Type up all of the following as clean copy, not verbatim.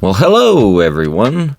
Well, hello everyone.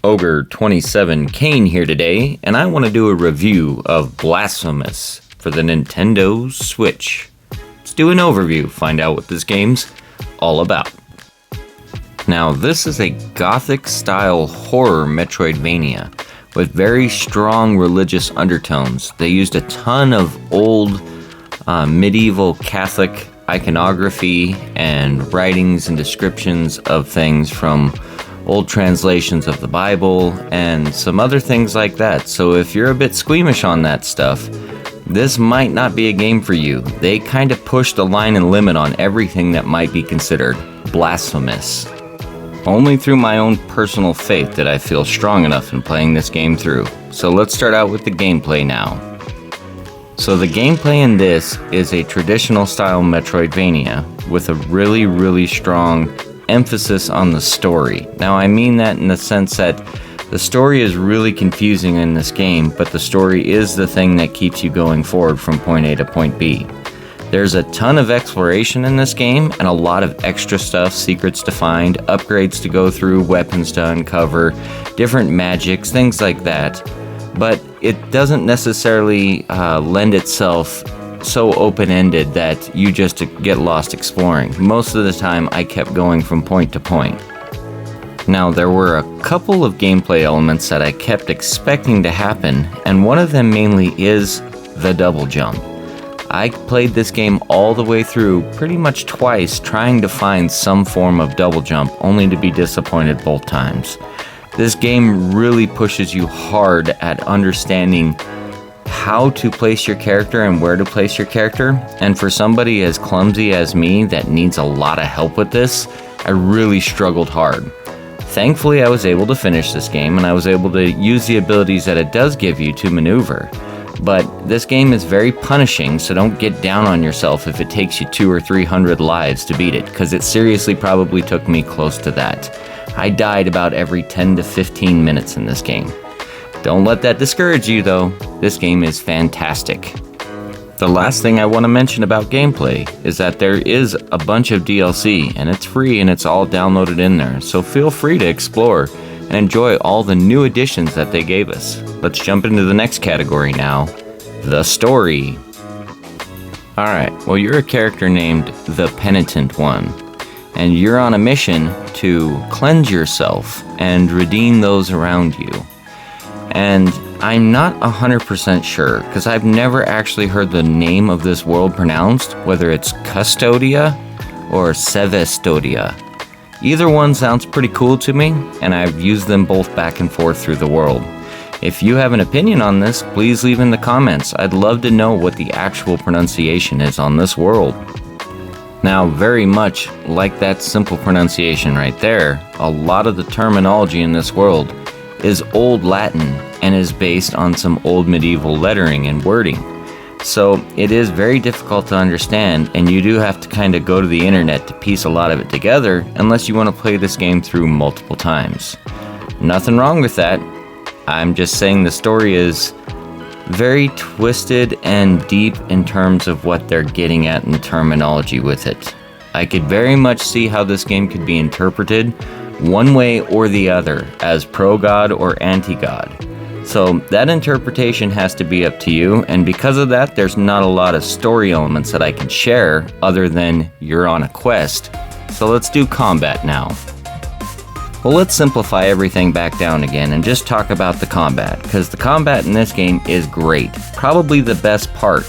Ogre27 Kane here today, and I want to do a review of Blasphemous for the Nintendo Switch. Let's do an overview, find out what this game's all about. Now, this is a gothic-style horror Metroidvania with very strong religious undertones. They used a ton of old medieval Catholic iconography and writings and descriptions of things from old translations of the Bible and some other things like that. So if you're a bit squeamish on that stuff, this might not be a game for you. They kind of push the line and limit on everything that might be considered blasphemous. Only through my own personal faith did I feel strong enough in playing this game through. So let's start out with the gameplay now. So the gameplay in this is a traditional style Metroidvania with a really strong emphasis on the story. Now I mean that in the sense that the story is really confusing in this game, but the story is the thing that keeps you going forward from point A to point B. There's a ton of exploration in this game and a lot of extra stuff, secrets to find, upgrades to go through, weapons to uncover, different magics, things like that. But it doesn't necessarily lend itself so open-ended that you just get lost exploring. Most of the time I kept going from point to point. Now there were a couple of gameplay elements that I kept expecting to happen, and one of them mainly is the double jump. I played this game all the way through pretty much twice trying to find some form of double jump, only to be disappointed both times. This game really pushes you hard at understanding how to place your character and where to place your character, and for somebody as clumsy as me that needs a lot of help with this, I really struggled hard. Thankfully I was able to finish this game and I was able to use the abilities that it does give you to maneuver. But this game is very punishing, so don't get down on yourself if it takes you 200 or 300 lives to beat it, because it seriously probably took me close to that. I died about every 10 to 15 minutes in this game. Don't let that discourage you though, this game is fantastic. The last thing I want to mention about gameplay is that there is a bunch of DLC, and it's free and it's all downloaded in there, so feel free to explore and enjoy all the new additions that they gave us. Let's jump into the next category now, the story. Alright, well you're a character named the Penitent One, and you're on a mission to cleanse yourself and redeem those around you. And I'm not 100% sure, because I've never actually heard the name of this world pronounced, whether it's Custodia or Sevestodia. Either one sounds pretty cool to me, and I've used them both back and forth through the world. If you have an opinion on this, please leave in the comments. I'd love to know what the actual pronunciation is on this world. Now, very much like that simple pronunciation right there, a lot of the terminology in this world is Old Latin and is based on some old medieval lettering and wording. So it is very difficult to understand, and you do have to kind of go to the internet to piece a lot of it together unless you want to play this game through multiple times. Nothing wrong with that. I'm just saying the story is very twisted and deep in terms of what they're getting at in the terminology with it. I could very much see how this game could be interpreted one way or the other, as pro-God or anti-God. So that interpretation has to be up to you, and because of that, there's not a lot of story elements that I can share other than you're on a quest. So let's do combat now. Well, let's simplify everything back down again and just talk about the combat, because the combat in this game is great, probably the best part.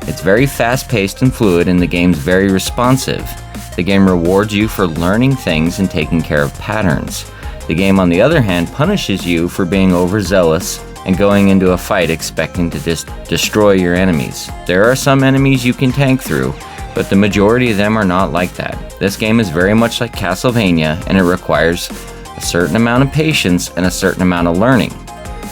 It's very fast-paced and fluid, and the game's very responsive. The game rewards you for learning things and taking care of patterns. The game, on the other hand, punishes you for being overzealous and going into a fight expecting to just destroy your enemies. There are some enemies you can tank through, but the majority of them are not like that. This game is very much like Castlevania, and it requires a certain amount of patience and a certain amount of learning.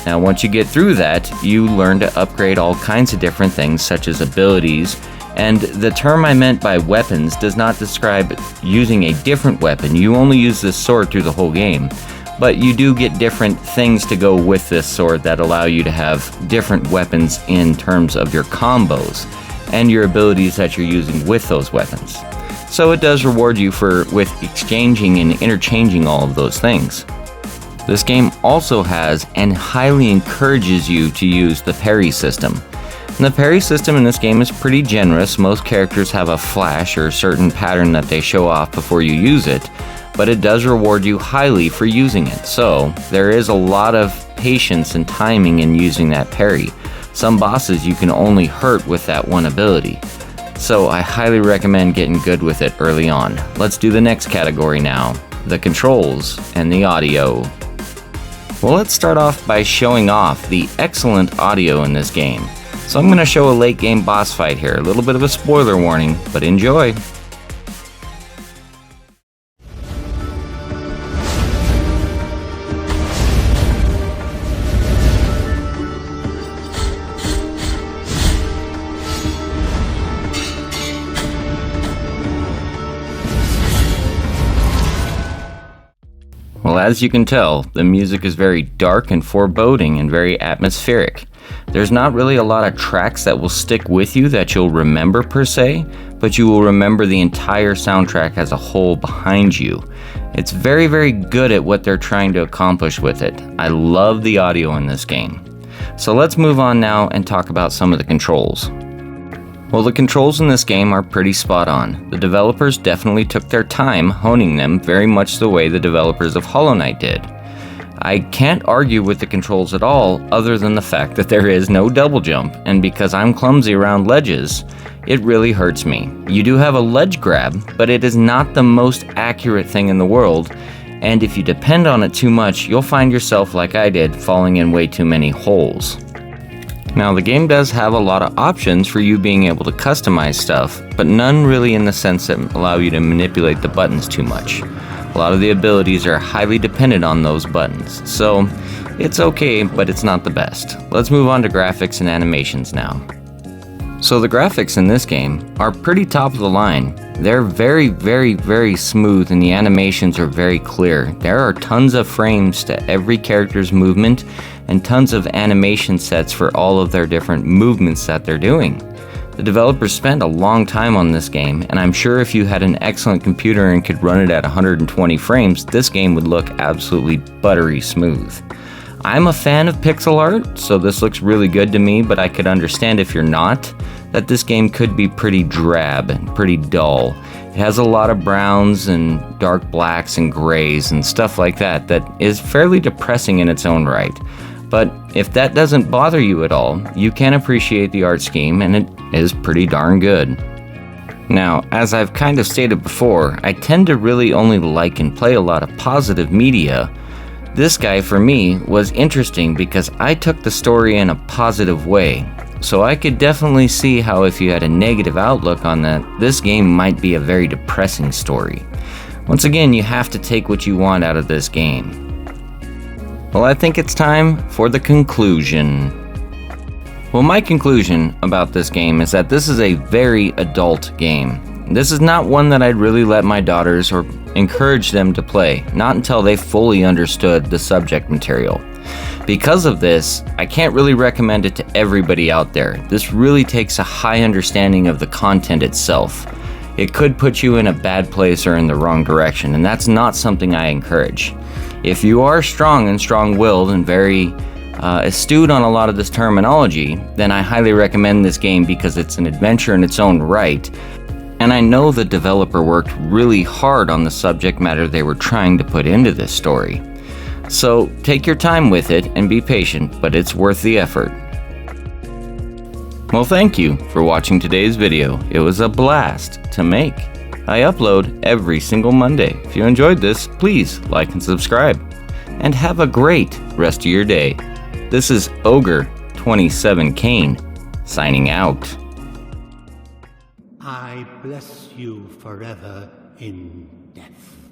Now, once you get through that, you learn to upgrade all kinds of different things, such as abilities, and the term I meant by weapons does not describe using a different weapon. You only use this sword through the whole game, but you do get different things to go with this sword that allow you to have different weapons in terms of your combos and your abilities that you're using with those weapons. So it does reward you with exchanging and interchanging all of those things. This game also has and highly encourages you to use the parry system. And the parry system in this game is pretty generous. Most characters have a flash or a certain pattern that they show off before you use it, but it does reward you highly for using it. So there is a lot of patience and timing in using that parry. Some bosses you can only hurt with that one ability. So I highly recommend getting good with it early on. Let's do the next category now, the controls and the audio. Well, let's start off by showing off the excellent audio in this game. So I'm going to show a late game boss fight here, a little bit of a spoiler warning, but enjoy. Well, as you can tell, the music is very dark and foreboding and very atmospheric. There's not really a lot of tracks that will stick with you that you'll remember per se, but you will remember the entire soundtrack as a whole behind you. It's very, very good at what they're trying to accomplish with it. I love the audio in this game. So let's move on now and talk about some of the controls. Well, the controls in this game are pretty spot on. The developers definitely took their time honing them, very much the way the developers of Hollow Knight did. I can't argue with the controls at all, other than the fact that there is no double jump, and because I'm clumsy around ledges, it really hurts me. You do have a ledge grab, but it is not the most accurate thing in the world, and if you depend on it too much, you'll find yourself, like I did, falling in way too many holes. Now, the game does have a lot of options for you being able to customize stuff, but none really in the sense that allow you to manipulate the buttons too much. A lot of the abilities are highly dependent on those buttons, so it's okay, but it's not the best. Let's move on to graphics and animations now. So the graphics in this game are pretty top of the line. They're very, very, very smooth and the animations are very clear. There are tons of frames to every character's movement and tons of animation sets for all of their different movements that they're doing. The developers spent a long time on this game, and I'm sure if you had an excellent computer and could run it at 120 frames, this game would look absolutely buttery smooth. I'm a fan of pixel art, so this looks really good to me, but I could understand if you're not, that this game could be pretty drab and pretty dull. It has a lot of browns and dark blacks and grays and stuff like that is fairly depressing in its own right. But if that doesn't bother you at all, you can appreciate the art scheme, and it is pretty darn good. Now, as I've kind of stated before, I tend to really only like and play a lot of positive media. This guy, for me, was interesting because I took the story in a positive way. So I could definitely see how if you had a negative outlook on that, this game might be a very depressing story. Once again, you have to take what you want out of this game. Well, I think it's time for the conclusion. Well, my conclusion about this game is that this is a very adult game. This is not one that I'd really let my daughters or encourage them to play, not until they fully understood the subject material. Because of this, I can't really recommend it to everybody out there. This really takes a high understanding of the content itself. It could put you in a bad place or in the wrong direction, and that's not something I encourage. If you are strong and strong-willed and very astute on a lot of this terminology, then I highly recommend this game because it's an adventure in its own right. And I know the developer worked really hard on the subject matter they were trying to put into this story. So take your time with it and be patient, but it's worth the effort. Well, thank you for watching today's video. It was a blast to make. I upload every single Monday. If you enjoyed this, please like and subscribe. And have a great rest of your day. This is Ogre27Kane, signing out. I bless you forever in death.